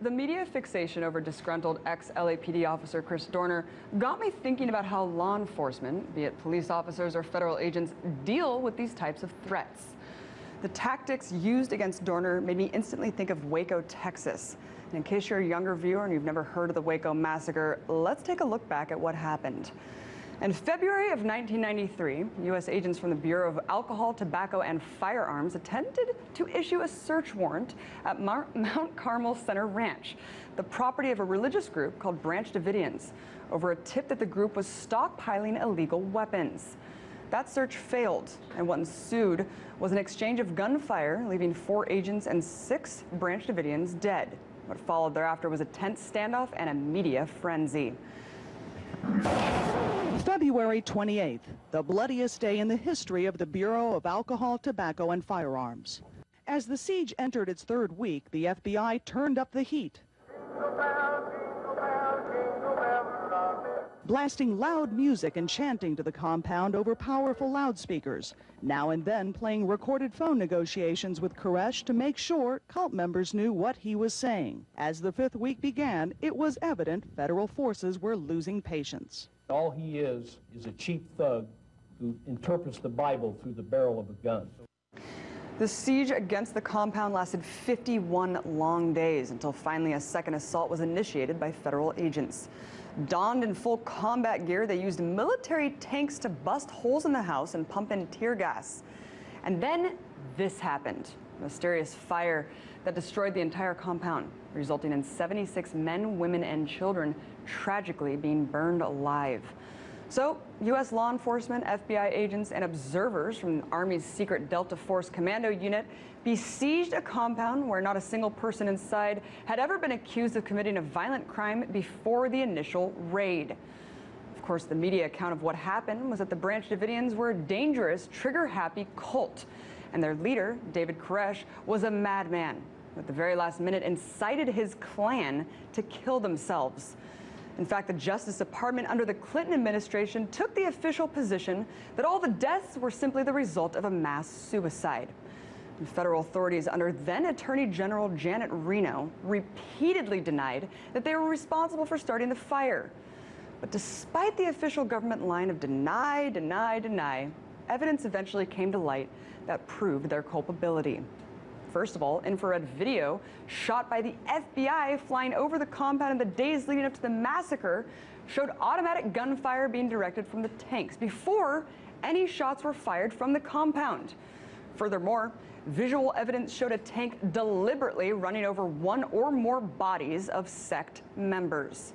The media fixation over disgruntled ex-LAPD officer Chris Dorner got me thinking about how law enforcement, be it police officers or federal agents, deal with these types of threats. The tactics used against Dorner made me instantly think of Waco, Texas. And in case you're a younger viewer and you've never heard of the Waco Massacre, let's take a look back at what happened. In February of 1993, U.S. agents from the Bureau of Alcohol, Tobacco, and Firearms attempted to issue a search warrant at Mount Carmel Center Ranch, the property of a religious group called Branch Davidians, over a tip that the group was stockpiling illegal weapons. That search failed, and what ensued was an exchange of gunfire, leaving 4 agents and 6 Branch Davidians dead. What followed thereafter was a tense standoff and a media frenzy. February 28th, the bloodiest day in the history of the Bureau of Alcohol, Tobacco, and Firearms. As the siege entered its 3rd week, the FBI turned up the heat, blasting loud music and chanting to the compound over powerful loudspeakers, now and then playing recorded phone negotiations with Koresh to make sure cult members knew what he was saying. As the 5th week began, it was evident federal forces were losing patience. All he is a cheap thug who interprets the Bible through the barrel of a gun. The siege against the compound lasted 51 long days until finally a second assault was initiated by federal agents. Donned in full combat gear, they used military tanks to bust holes in the house and pump in tear gas. And then this happened, a mysterious fire that destroyed the entire compound, resulting in 76 men, women, and children tragically being burned alive. So, U.S. law enforcement, FBI agents, and observers from the Army's secret Delta Force Commando unit besieged a compound where not a single person inside had ever been accused of committing a violent crime before the initial raid. Of course, the media account of what happened was that the Branch Davidians were a dangerous, trigger-happy cult, and their leader, David Koresh, was a madman who at the very last minute incited his clan to kill themselves. In fact, the Justice Department under the Clinton administration took the official position that all the deaths were simply the result of a mass suicide. And federal authorities under then Attorney General Janet Reno repeatedly denied that they were responsible for starting the fire. But despite the official government line of deny, deny, deny, evidence eventually came to light that proved their culpability. First of all, infrared video shot by the FBI flying over the compound in the days leading up to the massacre showed automatic gunfire being directed from the tanks before any shots were fired from the compound. Furthermore, visual evidence showed a tank deliberately running over one or more bodies of sect members.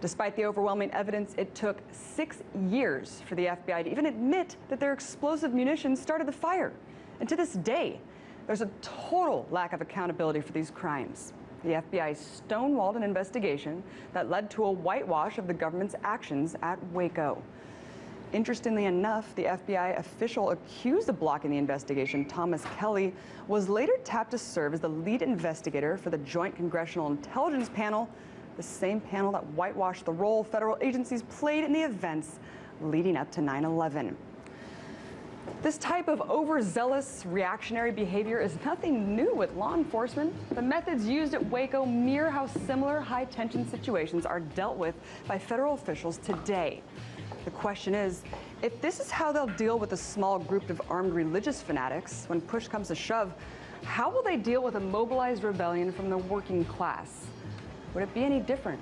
Despite the overwhelming evidence, it took 6 years for the FBI to even admit that their explosive munitions started the fire. And to this day, there's a total lack of accountability for these crimes. The FBI stonewalled an investigation that led to a whitewash of the government's actions at Waco. Interestingly enough, the FBI official accused of blocking the investigation, Thomas Kelly, was later tapped to serve as the lead investigator for the Joint Congressional Intelligence Panel, the same panel that whitewashed the role federal agencies played in the events leading up to 9/11. This type of overzealous reactionary behavior is nothing new with law enforcement. The methods used at Waco mirror how similar high-tension situations are dealt with by federal officials today. The question is, if this is how they'll deal with a small group of armed religious fanatics, when push comes to shove, how will they deal with a mobilized rebellion from the working class? Would it be any different?